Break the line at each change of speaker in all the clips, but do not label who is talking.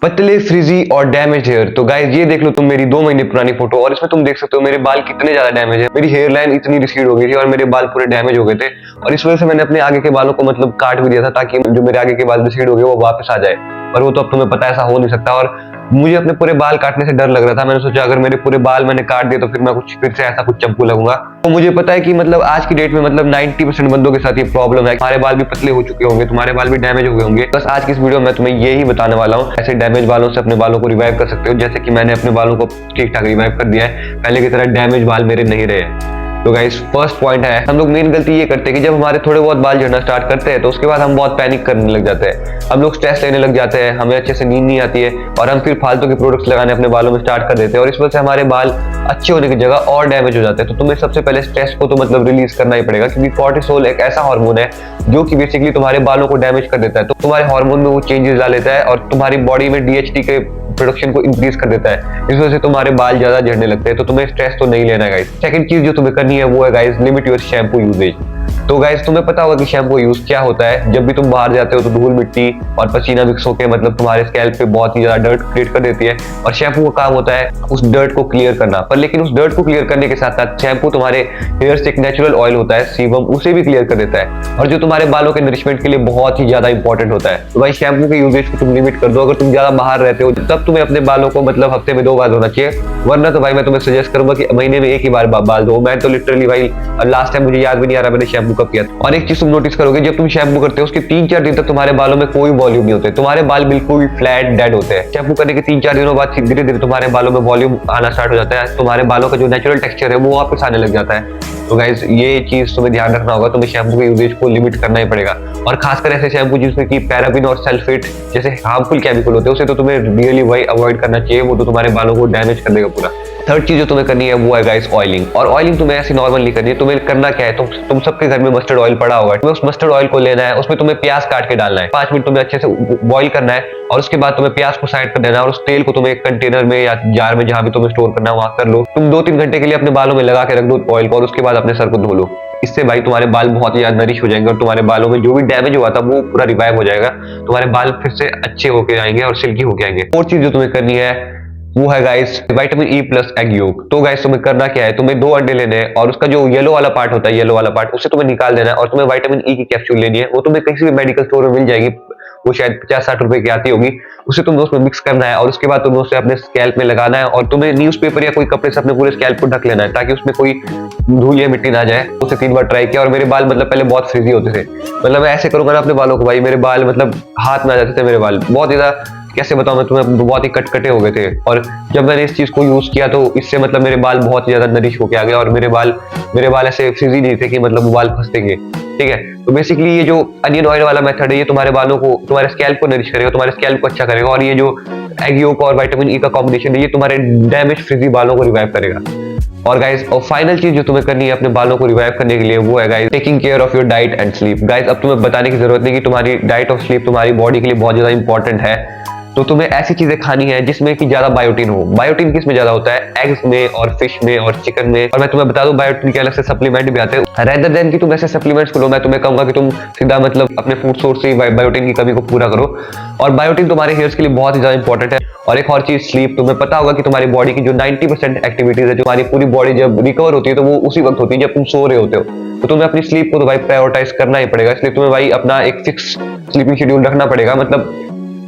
पतले, फ्रिजी और damage hair. तो गाइस ये देख लो तुम मेरी 2 महीने पुरानी फोटो, और इसमें तुम देख सकते हो मेरे बाल कितने ज्यादा डैमेज है। मेरी हेयर लाइन इतनी रिसीड हो गई थी और मेरे बाल पूरे डैमेज हो गए थे, और इस वजह से मैंने अपने आगे के बालों को मतलब काट भी दिया था ताकि जो मेरे आगे के बाल रिसीड हो गए वो वापस आ जाए। पर वो तो अब तुम्हें पता है ऐसा हो नहीं सकता, और मुझे अपने पूरे बाल काटने से डर लग रहा था। मैंने सोचा अगर मेरे पूरे बाल मैंने काट दिए तो फिर मैं फिर से ऐसा कुछ चंपू लगूंगा। तो मुझे पता है कि मतलब आज की डेट में मतलब 90% बंदों के साथ ये प्रॉब्लम है। तुम्हारे बाल भी पतले हो चुके होंगे, तुम्हारे बाल भी डैमेज हो गए होंगे। बस आज की इस वीडियो में मैं तुम्हें यही बताने वाला हूँ, ऐसे डैमेज बालों से अपने बालों को रिवाइव कर सकते हो, जैसे कि मैंने अपने बालों को ठीक ठाक रिवाइव कर दिया है। पहले की तरह डैमेज बाल मेरे नहीं रहे। तो गाइस फर्स्ट पॉइंट है, हम लोग मेन गलती ये करते हैं कि जब हमारे थोड़े बहुत बाल झड़ना स्टार्ट करते हैं तो उसके बाद हम बहुत पैनिक करने लग जाते हैं। हम लोग स्ट्रेस लेने लग जाते हैं, हमें अच्छे से नींद नहीं आती है, और हम फिर फालतू के प्रोडक्ट्स लगाने अपने बालों में स्टार्ट कर देते हैं, और इस वजह से हमारे बाल अच्छे होने की जगह और डैमेज हो जाते हैं। तो तुम्हें सबसे पहले स्ट्रेस को तो मतलब रिलीज करना ही पड़ेगा, क्योंकि कॉर्टिसोल एक ऐसा हार्मोन है जो कि बेसिकली तुम्हारे बालों को डैमेज कर देता है। तो तुम्हारे हार्मोन में वो चेंजेस ला लेता है और तुम्हारी बॉडी में डीएचटी के प्रोडक्शन को इंक्रीज कर देता है। इस वजह से तुम्हारे बाल ज्यादा झड़ने लगते हैं। तो तुम्हें स्ट्रेस तो नहीं लेना है गाइस। सेकंड चीज जो तुम्हें करनी है वो है guys, limit your shampoo usages. तो गाइस तुम्हें पता होगा कि शैम्पू यूज क्या होता है। जब भी तुम बाहर जाते हो तो धूल मिट्टी और पसीना मिक्स होकर मतलब तुम्हारे स्कैल्प पे बहुत ही ज्यादा डर्ट क्रिएट कर देती है, और शैम्पू का काम होता है उस डर्ट को क्लियर करना। पर लेकिन उस डर्ट को क्लियर करने के साथ साथ शैम्पू तुम्हारे हेयर से एक नेचुरल ऑयल होता है सीबम, उसे भी क्लियर कर देता है, और जो तुम्हारे बालों के नरिशमेंट के लिए बहुत ही ज्यादा इंपॉर्टेंट होता है। तो भाई शैम्पू के यूजेज को तुम लिमिट कर दो। अगर तुम ज्यादा बाहर रहते हो तब तुम्हें अपने बालों को मतलब हफ्ते में 2 बार धोना चाहिए, वरना तो भाई मैं तुम्हें सजेस्ट करूंगा कि महीने में 1 ही बार बाल धो। मैं तो लिटरली भाई लास्ट टाइम मुझे याद भी नहीं आ रहा मैंने शैम्पू कब किया। और एक चीज तुम नोटिस करोगे, जब तुम शैम्पू करते हो उसके 3-4 दिन तक तुम्हारे बालों में कोई वॉल्यूम नहीं होते, तुम्हारे बाल बिल्कुल फ्लैट डेड होते हैं। शैम्पू करने के 3-4 दिनों बाद धीरे धीरे तुम्हारे बालों में वॉल्यूम आना स्टार्ट हो जाता है, तुम्हारे बालों का जो नेचुरल टेक्सचर है वो वापस आने लग जाता है। तो गाइस ये चीज तुम्हें ध्यान रखना होगा, तुम्हें शैम्पू के यूजेज को लिमिट करना ही पड़ेगा, और खासकर ऐसे शैम्पू जिसमें कि पैराबिन और सल्फेट जैसे हार्मफुल केमिकल होते हैं उसे तो तुम्हें रियली वही अवॉइड करना चाहिए, वो तो तुम्हारे बालों को डैमेज कर देगा पूरा। थर्ड चीज जो तुम्हें करनी है वो है गाइस ऑयलिंग। और ऑयलिंग तुम्हें ऐसी नॉर्मल नहीं करनी है, तुम्हें करना क्या है, तुम सबके घर में मस्टर्ड ऑयल पड़ा होगा, तुम्हें उस मस्टर्ड ऑयल को लेना है, उसमें तुम्हें प्याज काट के डालना है, 5 मिनट तुम्हें अच्छे से बॉईल करना है, और उसके बाद तुम्हें प्याज को साइड कर देना है, और उस तेल को तुम्हें एक कंटेनर में या जार में जहां भी तुम्हें स्टोर करना है वहां कर लो। तुम 2-3 घंटे के लिए अपने बालों में लगा के रख दो ऑयल को, और उसके बाद अपने सर को धो लो। इससे भाई तुम्हारे बाल बहुत ही ज्यादा नरिश हो जाएंगे, और तुम्हारे बालों में जो भी डैमेज हुआ था वो पूरा रिवाइव हो जाएगा, तुम्हारे बाल फिर से अच्छे होके आएंगे और सिल्की होके आएंगे। फोर्थ चीज जो तुम्हें करनी है वो है guys vitamin E plus egg yolk. तो गाइस तुम्हें करना क्या है, तुम्हें 2 अंडे लेने हैं, और उसका जो येलो वाला पार्ट होता है, येलो वाला पार्ट उसे तुम्हें निकाल देना है, और तुम्हें विटामिन ई की कैप्सूल लेनी है। वो तुम्हें किसी भी मेडिकल स्टोर में मिल जाएगी, वो शायद 50-60 रुपए की आती होगी। उसे तुम उसमें मिक्स करना है, और उसके बाद तुम्हें उसे अपने स्कैल्प में लगाना है, और तुम्हें न्यूज़पेपर या कोई कपड़े से अपने पूरे स्कैल्प को ढक लेना है ताकि उसमें कोई धूल या मिट्टी ना जाए। उसे 3 बार ट्राई किया, और मेरे बाल मतलब पहले बहुत फ्रिजी होते थे, मतलब मैं ऐसे करूंगा ना अपने बालों को भाई मेरे बाल मतलब हाथ में आ जाते थे, मेरे बाल बहुत ज्यादा कैसे बताऊं मैं तुम्हें, बहुत ही कटकटे हो गए थे। और जब मैंने इस चीज को यूज किया तो इससे मतलब मेरे बाल बहुत ही ज्यादा नरिश होके आ गए, और मेरे बाल ऐसे फ्रिजी नहीं थे कि मतलब वो बाल फंसते गए। ठीक है, तो बेसिकली ये जो अनियन ऑयल वाला मेथड है ये तुम्हारे बालों को, तुम्हारे स्कैल्प को नरिश करेगा, तुम्हारे स्कैल्प को अच्छा करेगा, और ये जो एग योक और विटामिन ई का कॉम्बिनेशन है ये तुम्हारे डैमेज फ्रिजी बालों को रिवाइव करेगा। और गाइस और फाइनल चीज जो तुम्हें करनी है अपने बालों को रिवाइव करने के लिए वो है guys taking care of your diet and sleep. Guys अब तुम्हें बताने की जरूरत नहीं कि तुम्हारी डाइट और स्लीप तुम्हारी बॉडी के लिए बहुत ज्यादा इंपॉर्टेंट है। तो तुम्हें ऐसी चीजें खानी है जिसमें कि ज्यादा बायोटिन हो। बायोटिन किस में ज्यादा होता है, एग्स में और फिश में और चिकन में। और मैं तुम्हें बता दूं बायोटिन के अलग से सप्लीमेंट भी आते हैं। रेदर देन कि तुम ऐसे सप्लीमेंट्स को लो, मैं तुम्हें कहूंगा कि तुम सीधा मतलब अपने फूड सोर्स से बायोटिन की कमी को पूरा करो। और बायोटिन तुम्हारे हेयर्स के लिए बहुत ही ज्यादा इंपॉर्टेंट है। और एक और चीज स्लीप। तुम्हें पता होगा कि तुम्हारी बॉडी की जो 90% एक्टिविटीज है, जो हमारी पूरी बॉडी जब रिकवर होती है तो वो उसी वक्त होती है जब तुम सो रहे होते हो। तो तुम्हें अपनी स्लीप को तो भाई प्रायोरिटाइज करना ही पड़ेगा। इसलिए तुम्हें भाई अपना एक फिक्स स्लीपिंग शेड्यूल रखना पड़ेगा, मतलब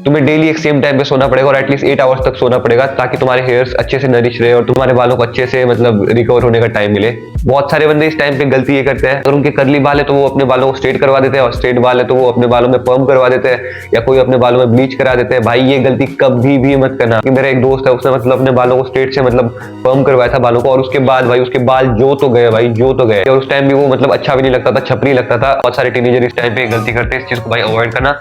तुम्हें डेली एक सेम टाइम पे सोना पड़ेगा, और एटलीस्ट 8 आवर्स तक सोना पड़ेगा ताकि तुम्हारे हेयर्स अच्छे से नरिश रहे और तुम्हारे बालों को अच्छे से मतलब रिकवर होने का टाइम मिले। बहुत सारे बंदे इस टाइम पे गलती ये करते हैं, अगर उनके कर्ली बाल है तो वो अपने बालों को स्ट्रेट करवा देते हैं, और स्ट्रेट बाल है तो वो अपने बालों में पर्म करवा देते हैं, या कोई अपने बालों में ब्लीच करा देते हैं। भाई ये गलती कभी भी मत करना। कि मेरा एक दोस्त है उसने मतलब अपने बालों को स्ट्रेट से मतलब पर्म करवाया था बालों को, और उसके बाद भाई उसके बाल जो तो गए भाई, जो तो गए। और उस टाइम भी वो मतलब अच्छा भी नहीं लगता था, छपरी लगता था। बहुत सारे टीनेजर इस टाइम पे गलती करते हैं, इस चीज को भाई अवॉइड करना।